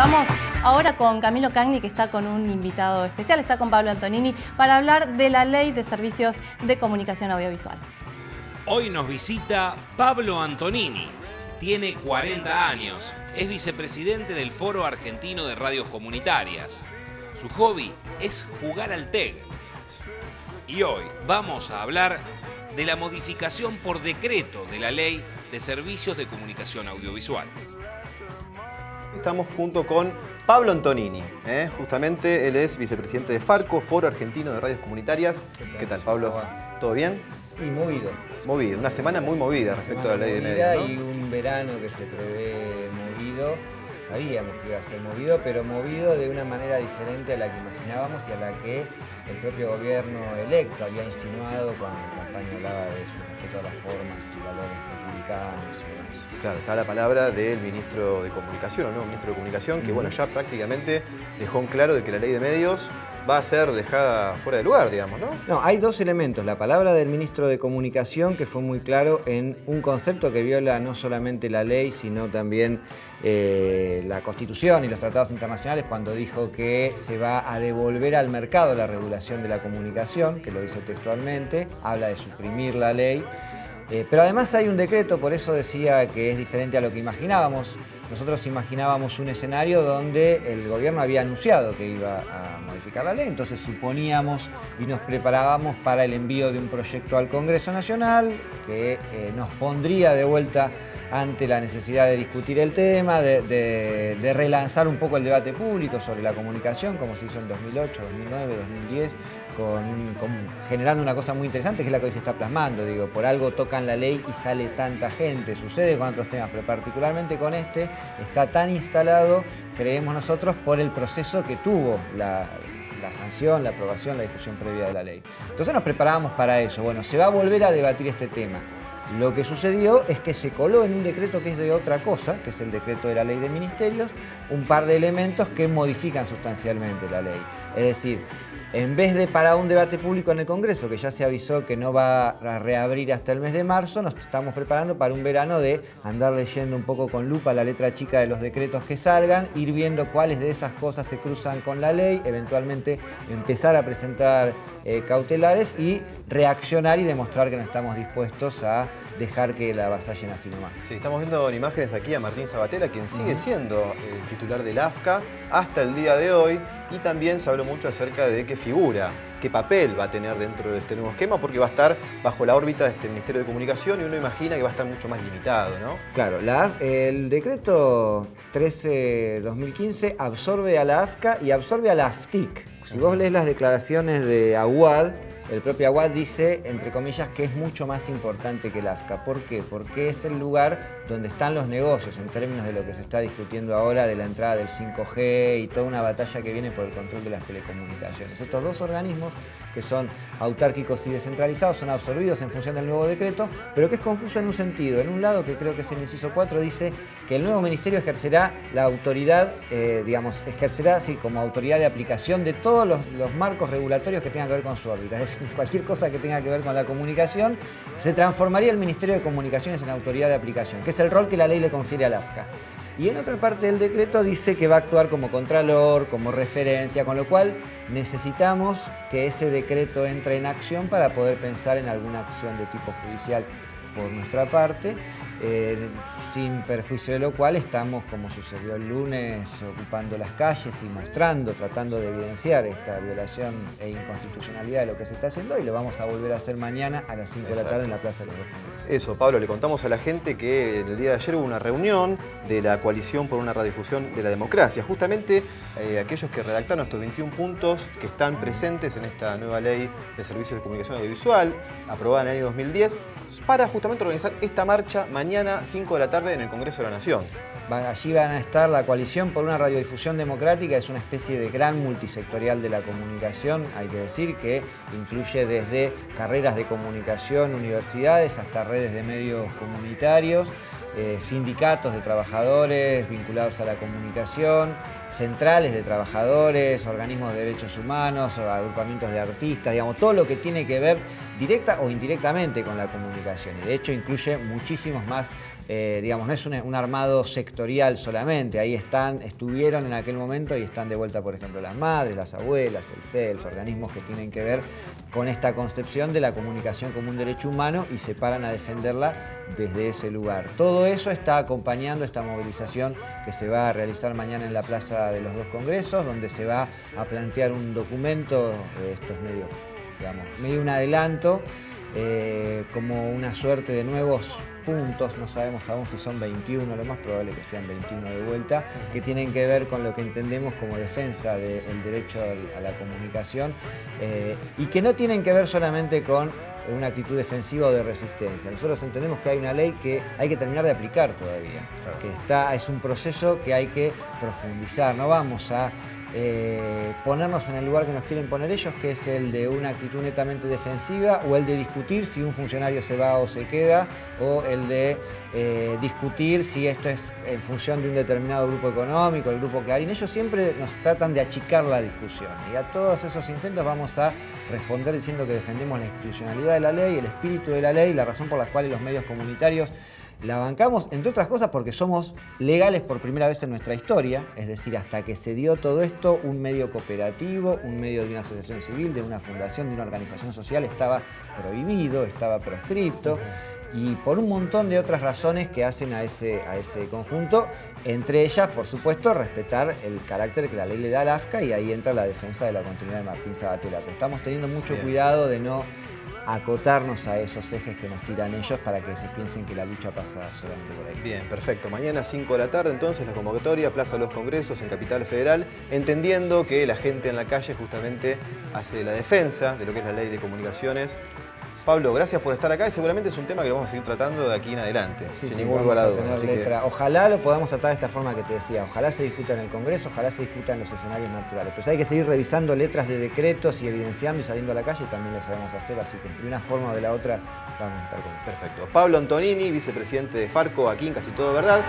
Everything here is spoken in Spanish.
Vamos ahora con Camilo Cagni, que está con un invitado especial, está con Pablo Antonini, para hablar de la Ley de Servicios de Comunicación Audiovisual. Hoy nos visita Pablo Antonini. Tiene 40 años, es vicepresidente del Foro Argentino de Radios Comunitarias. Su hobby es jugar al TEG. Y hoy vamos a hablar de la modificación por decreto de la Ley de Servicios de Comunicación Audiovisual. Estamos junto con Pablo Antonini, justamente él es vicepresidente de Farco, Foro Argentino de Radios Comunitarias. ¿Qué tal, Pablo? ¿Todo bien? Y movido. Movido, una semana muy movida respecto a la ley de medios, ¿no? Y un verano que se prevé movido. Sabíamos que iba a ser movido, pero movido de una manera diferente a la que imaginábamos y a la que el propio gobierno electo había insinuado cuando la campaña hablaba de su respeto a las formas y valores republicanos y demás. Claro, está la palabra del ministro de Comunicación, o no, ministro de Comunicación, que bueno, ya prácticamente dejó en claro de que la ley de medios va a ser dejada fuera de lugar, digamos, ¿no? No, hay dos elementos. La palabra del ministro de Comunicación, que fue muy claro en un concepto que viola no solamente la ley, sino también la Constitución y los tratados internacionales, cuando dijo que se va a devolver al mercado la regulación de la comunicación, que lo dice textualmente, habla de suprimir la ley. Pero además hay un decreto, por eso decía que es diferente a lo que imaginábamos. Nosotros imaginábamos un escenario donde el gobierno había anunciado que iba a modificar la ley, entonces suponíamos y nos preparábamos para el envío de un proyecto al Congreso Nacional que nos pondría de vuelta ante la necesidad de discutir el tema, de relanzar un poco el debate público sobre la comunicación, como se hizo en 2008, 2009, 2010, generando una cosa muy interesante que es la que hoy se está plasmando. Digo, por algo tocan la ley y sale tanta gente. Sucede con otros temas, pero particularmente con este está tan instalado, creemos nosotros, por el proceso que tuvo la sanción, la aprobación, la discusión previa de la ley. Entonces nos preparábamos para eso. Bueno, se va a volver a debatir este tema. Lo que sucedió es que se coló en un decreto que es de otra cosa, que es el decreto de la Ley de Ministerios, un par de elementos que modifican sustancialmente la ley. Es decir, en vez de para un debate público en el Congreso, que ya se avisó que no va a reabrir hasta el mes de marzo, nos estamos preparando para un verano de andar leyendo un poco con lupa la letra chica de los decretos que salgan, ir viendo cuáles de esas cosas se cruzan con la ley, eventualmente empezar a presentar cautelares y reaccionar y demostrar que no estamos dispuestos a dejar que la avasallen así nomás. Sí, estamos viendo en imágenes aquí a Martín Sabatella, quien sigue siendo el titular del AFCA hasta el día de hoy, y también se habló mucho acerca de qué figura, qué papel va a tener dentro de este nuevo esquema, porque va a estar bajo la órbita de este Ministerio de Comunicación y uno imagina que va a estar mucho más limitado, ¿no? Claro, el decreto 13-2015 absorbe a la AFCA y absorbe a la AFTIC. Si vos lees las declaraciones de Aguad, el propio Aguad dice, entre comillas, que es mucho más importante que el AFCA. ¿Por qué? Porque es el lugar donde están los negocios en términos de lo que se está discutiendo ahora de la entrada del 5G y toda una batalla que viene por el control de las telecomunicaciones. Estos dos organismos, que son autárquicos y descentralizados, son absorbidos en función del nuevo decreto, pero que es confuso en un sentido. En un lado, que creo que es el inciso 4, dice que el nuevo ministerio ejercerá la autoridad, ejercerá así como autoridad de aplicación de todos los marcos regulatorios que tengan que ver con su órbita. Es decir, cualquier cosa que tenga que ver con la comunicación, se transformaría el Ministerio de Comunicaciones en autoridad de aplicación, que es el rol que la ley le confiere al AFCA. Y en otra parte del decreto dice que va a actuar como contralor, como referencia, con lo cual necesitamos que ese decreto entre en acción para poder pensar en alguna acción de tipo judicial por nuestra parte, sin perjuicio de lo cual estamos, como sucedió el lunes, ocupando las calles y mostrando, tratando de evidenciar esta violación e inconstitucionalidad de lo que se está haciendo, y lo vamos a volver a hacer mañana a las 5 de la tarde en la Plaza de los Dos Congresos. Eso, Pablo, le contamos a la gente que el día de ayer hubo una reunión de la Coalición por una Radiodifusión de la Democracia. Justamente aquellos que redactaron estos 21 puntos que están presentes en esta nueva Ley de Servicios de Comunicación Audiovisual, aprobada en el año 2010, para justamente organizar esta marcha mañana 5 de la tarde en el Congreso de la Nación. Allí van a estar la Coalición por una Radiodifusión Democrática, es una especie de gran multisectorial de la comunicación, hay que decir, que incluye desde carreras de comunicación, universidades, hasta redes de medios comunitarios, sindicatos de trabajadores vinculados a la comunicación, centrales de trabajadores, organismos de derechos humanos, agrupamientos de artistas, digamos, todo lo que tiene que ver directa o indirectamente con la comunicación. Y de hecho incluye muchísimos más, digamos, no es un armado sectorial solamente, ahí estuvieron en aquel momento y están de vuelta, por ejemplo, las madres, las abuelas, el CELS, organismos que tienen que ver con esta concepción de la comunicación como un derecho humano y se paran a defenderla desde ese lugar. Todo eso está acompañando esta movilización que se va a realizar mañana en la Plaza de los Dos Congresos, donde se va a plantear un documento, esto es medio un adelanto, como una suerte de nuevos puntos, no sabemos aún si son 21, lo más probable que sean 21 de vuelta, que tienen que ver con lo que entendemos como defensa del derecho a la comunicación y que no tienen que ver solamente con una actitud defensiva o de resistencia. Nosotros entendemos que hay una ley que hay que terminar de aplicar todavía, que es un proceso que hay que profundizar, no vamos a ponernos en el lugar que nos quieren poner ellos, que es el de una actitud netamente defensiva, o el de discutir si un funcionario se va o se queda, o el de discutir si esto es en función de un determinado grupo económico, el grupo Clarín. Ellos siempre nos tratan de achicar la discusión, y a todos esos intentos vamos a responder diciendo que defendemos la institucionalidad de la ley, el espíritu de la ley, la razón por la cual los medios comunitarios la bancamos, entre otras cosas porque somos legales por primera vez en nuestra historia, es decir, hasta que se dio todo esto, un medio cooperativo, un medio de una asociación civil, de una fundación, de una organización social estaba prohibido, estaba proscripto, y por un montón de otras razones que hacen a ese conjunto, entre ellas, por supuesto, respetar el carácter que la ley le da al AFCA, y ahí entra la defensa de la continuidad de Martín Sabatella. Pero estamos teniendo mucho cuidado de no acotarnos a esos ejes que nos tiran ellos para que se piensen que la lucha pasa solamente por ahí. Bien, perfecto. Mañana 5 de la tarde entonces la convocatoria, Plaza de los Congresos en Capital Federal, entendiendo que la gente en la calle justamente hace la defensa de lo que es la ley de comunicaciones. Pablo, gracias por estar acá y seguramente es un tema que lo vamos a seguir tratando de aquí en adelante, sí, sin ningún lugar a dudas. Ojalá lo podamos tratar de esta forma que te decía, ojalá se discuta en el Congreso, ojalá se discuta en los escenarios naturales. Pero hay que seguir revisando letras de decretos y evidenciando y saliendo a la calle, y también lo sabemos hacer, así que de una forma o de la otra vamos a estar con él. Perfecto. Pablo Antonini, vicepresidente de Farco, aquí en Casi Todo Verdad.